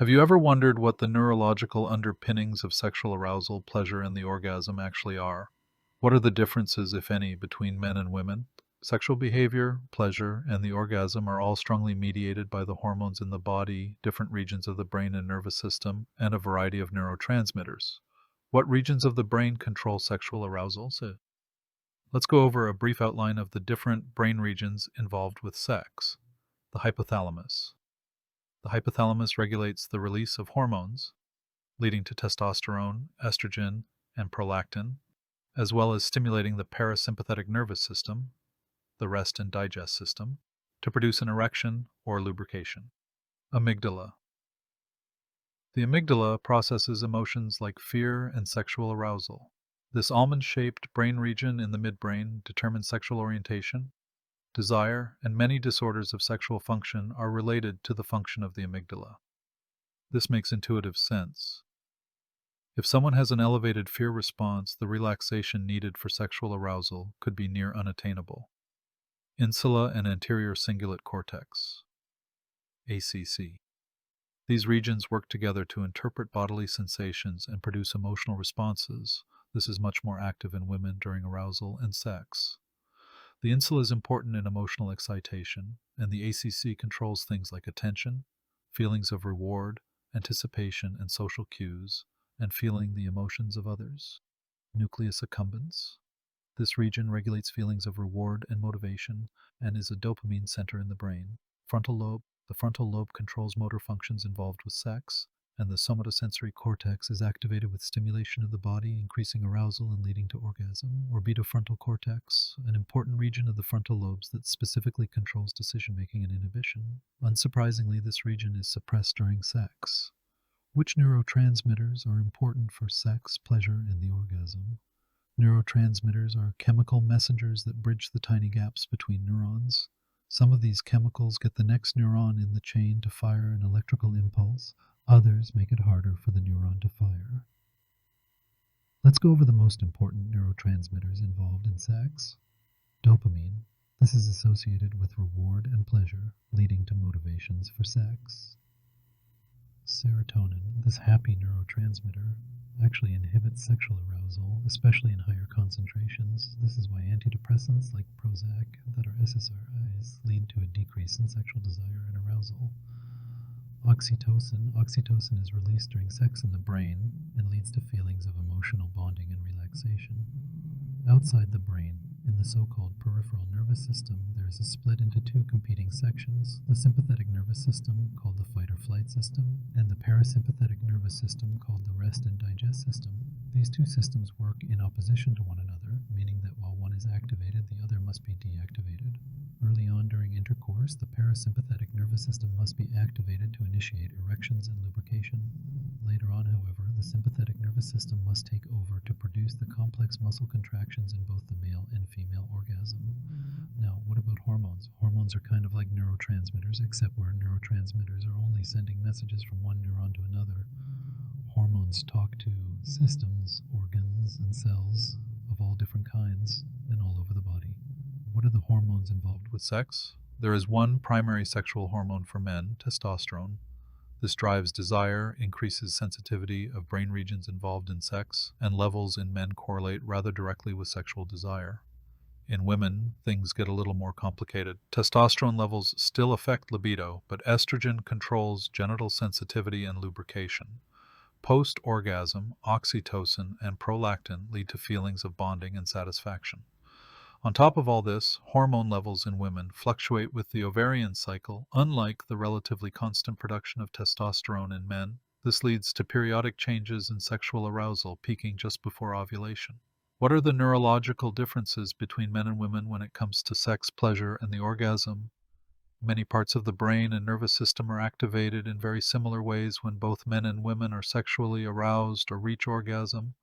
Have you ever wondered what the neurological underpinnings of sexual arousal, pleasure, and the orgasm actually are? What are the differences, if any, between men and women? Sexual behavior, pleasure, and the orgasm are all strongly mediated by the hormones in the body, different regions of the brain and nervous system, and a variety of neurotransmitters. What regions of the brain control sexual arousal? Let's go over a brief outline of the different brain regions involved with sex. The hypothalamus. The hypothalamus regulates the release of hormones, leading to testosterone, estrogen, and prolactin, as well as stimulating the parasympathetic nervous system, the rest and digest system, to produce an erection or lubrication. Amygdala. The amygdala processes emotions like fear and sexual arousal. This almond-shaped brain region in the midbrain determines sexual orientation, desire, and many disorders of sexual function are related to the function of the amygdala. This makes intuitive sense. If someone has an elevated fear response, the relaxation needed for sexual arousal could be near unattainable. Insula and anterior cingulate cortex, ACC. These regions work together to interpret bodily sensations and produce emotional responses. This is much more active in women during arousal and sex. The insula is important in emotional excitation, and the ACC controls things like attention, feelings of reward, anticipation, and social cues, and feeling the emotions of others. Nucleus accumbens. This region regulates feelings of reward and motivation and is a dopamine center in the brain. Frontal lobe. The frontal lobe controls motor functions involved with sex, and the somatosensory cortex is activated with stimulation of the body, increasing arousal and leading to orgasm. Orbitofrontal cortex, an important region of the frontal lobes that specifically controls decision-making and inhibition. Unsurprisingly, this region is suppressed during sex. Which neurotransmitters are important for sex, pleasure, and the orgasm? Neurotransmitters are chemical messengers that bridge the tiny gaps between neurons. Some of these chemicals get the next neuron in the chain to fire an electrical impulse. Others make it harder for the neuron to fire. Let's go over the most important neurotransmitters involved in sex. Dopamine. This is associated with reward and pleasure, leading to motivations for sex. Serotonin, this happy neurotransmitter, actually inhibits sexual arousal, especially in higher concentrations. This is why antidepressants like Prozac that are SSRIs lead to a decrease in sexual desire and arousal. Oxytocin. Oxytocin is released during sex in the brain and leads to feelings of emotional bonding and relaxation. Outside the brain, in the so-called peripheral nervous system, there is a split into two competing sections: the sympathetic nervous system, called the fight-or-flight system, and the parasympathetic nervous system, called the rest and digest system. These two systems work in opposition to one another, meaning that while one is activated, the other must be deactivated. Early on during intercourse, the parasympathetic nervous system must be activated to initiate erections and lubrication. Later on, however, the sympathetic nervous system must take over to produce the complex muscle contractions in both the male and female orgasm. Now, what about hormones? Hormones are kind of like neurotransmitters, except where neurotransmitters are only sending messages from one neuron to another. Hormones talk to systems, organs, and cells of all different kinds and all over the body. What are the hormones involved with sex? There is one primary sexual hormone for men, testosterone. This drives desire, increases sensitivity of brain regions involved in sex, and levels in men correlate rather directly with sexual desire. In women, things get a little more complicated. Testosterone levels still affect libido, but estrogen controls genital sensitivity and lubrication. Post-orgasm, oxytocin and prolactin lead to feelings of bonding and satisfaction. On top of all this, hormone levels in women fluctuate with the ovarian cycle, unlike the relatively constant production of testosterone in men. This leads to periodic changes in sexual arousal, peaking just before ovulation. What are the neurological differences between men and women when it comes to sex, pleasure, and the orgasm? Many parts of the brain and nervous system are activated in very similar ways when both men and women are sexually aroused or reach orgasm.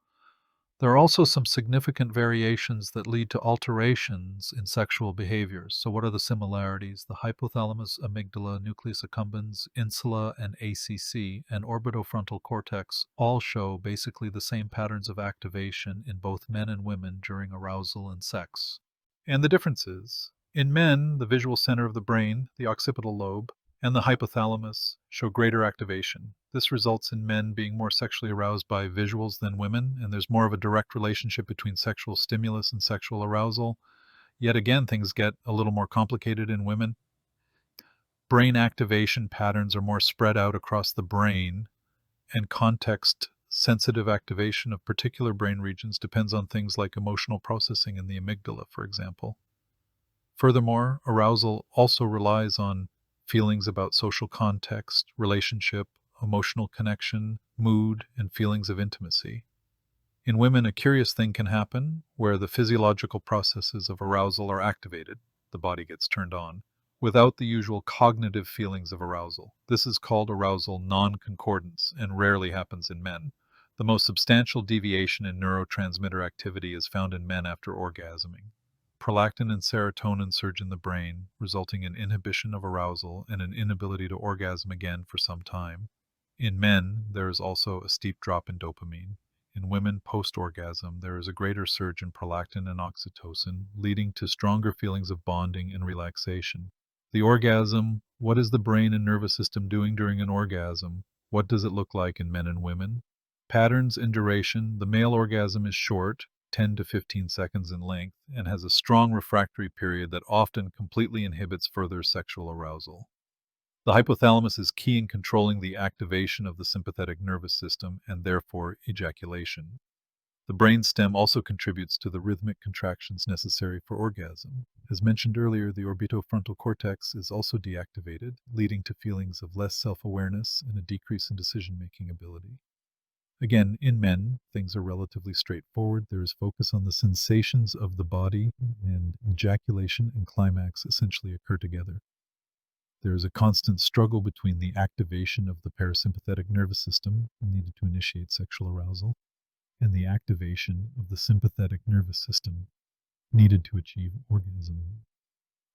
There are also some significant variations that lead to alterations in sexual behaviors. So what are the similarities? The hypothalamus, amygdala, nucleus accumbens, insula, and ACC, and orbitofrontal cortex all show basically the same patterns of activation in both men and women during arousal and sex. And the differences: in men, the visual center of the brain, the occipital lobe, and the hypothalamus show greater activation. This results in men being more sexually aroused by visuals than women, and there's more of a direct relationship between sexual stimulus and sexual arousal. Yet again, things get a little more complicated in women. Brain activation patterns are more spread out across the brain, and context sensitive activation of particular brain regions depends on things like emotional processing in the amygdala, for example. Furthermore, arousal also relies on feelings about social context, relationship, emotional connection, mood, and feelings of intimacy. In women, a curious thing can happen where the physiological processes of arousal are activated, the body gets turned on, without the usual cognitive feelings of arousal. This is called arousal non-concordance and rarely happens in men. The most substantial deviation in neurotransmitter activity is found in men after orgasming. Prolactin and serotonin surge in the brain, resulting in inhibition of arousal and an inability to orgasm again for some time. In men, there is also a steep drop in dopamine. In women post-orgasm, there is a greater surge in prolactin and oxytocin, leading to stronger feelings of bonding and relaxation. The orgasm, what is the brain and nervous system doing during an orgasm? What does it look like in men and women? Patterns and duration. The male orgasm is short, 10 to 15 seconds in length, and has a strong refractory period that often completely inhibits further sexual arousal. The hypothalamus is key in controlling the activation of the sympathetic nervous system and therefore ejaculation. The brainstem also contributes to the rhythmic contractions necessary for orgasm. As mentioned earlier, the orbitofrontal cortex is also deactivated, leading to feelings of less self-awareness and a decrease in decision-making ability. Again, in men, things are relatively straightforward. There is focus on the sensations of the body, and ejaculation and climax essentially occur together. There is a constant struggle between the activation of the parasympathetic nervous system needed to initiate sexual arousal and the activation of the sympathetic nervous system needed to achieve orgasm.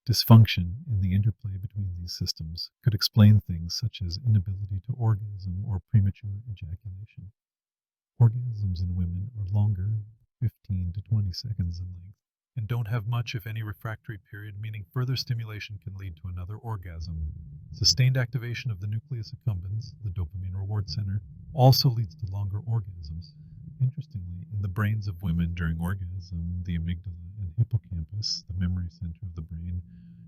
Dysfunction in the interplay between these systems could explain things such as inability to orgasm or premature ejaculation. Orgasms in women are longer, 15 to 20 seconds in length, and don't have much, if any, refractory period, meaning further stimulation can lead to another orgasm. Sustained activation of the nucleus accumbens, the dopamine reward center, also leads to longer orgasms. Interestingly, in the brains of women during orgasm, the amygdala and hippocampus, the memory center of the brain,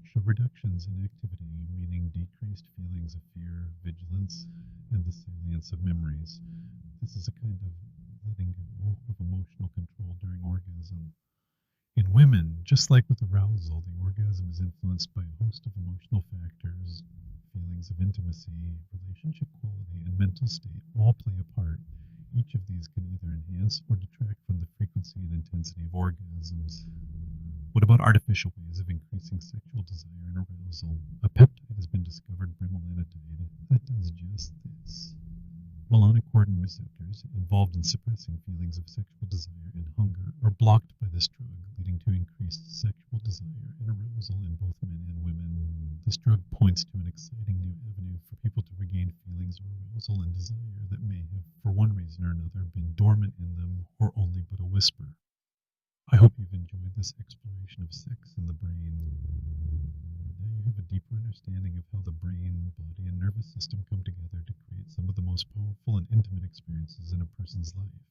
show reductions in activity, meaning decreased feelings of fear, vigilance, and the salience of memories. This is a kind of letting go of emotional control during orgasm. In women, just like with arousal, the orgasm is influenced by a host of emotional factors. Feelings of intimacy, relationship quality, and mental state all play a part. Each of these can either enhance or detract from the frequency and intensity of orgasms. What about artificial ways of increasing sexual desire and arousal? A peptide has been discovered, bremelanotide, that does just this. Melanocortin receptors, involved in suppressing feelings of sexual desire and hunger, are blocked by this drug, leading to increased sexual desire and arousal in both men and women. This drug points to an exciting new avenue for people to regain feelings of arousal and desire that may have, for one reason or another, been dormant in them or only but a whisper. I hope you've enjoyed this exploration of sex and the brain. Now you have a deeper understanding of how the brain, body, and nervous system come together to create some of the most powerful and intimate experiences in a person's life.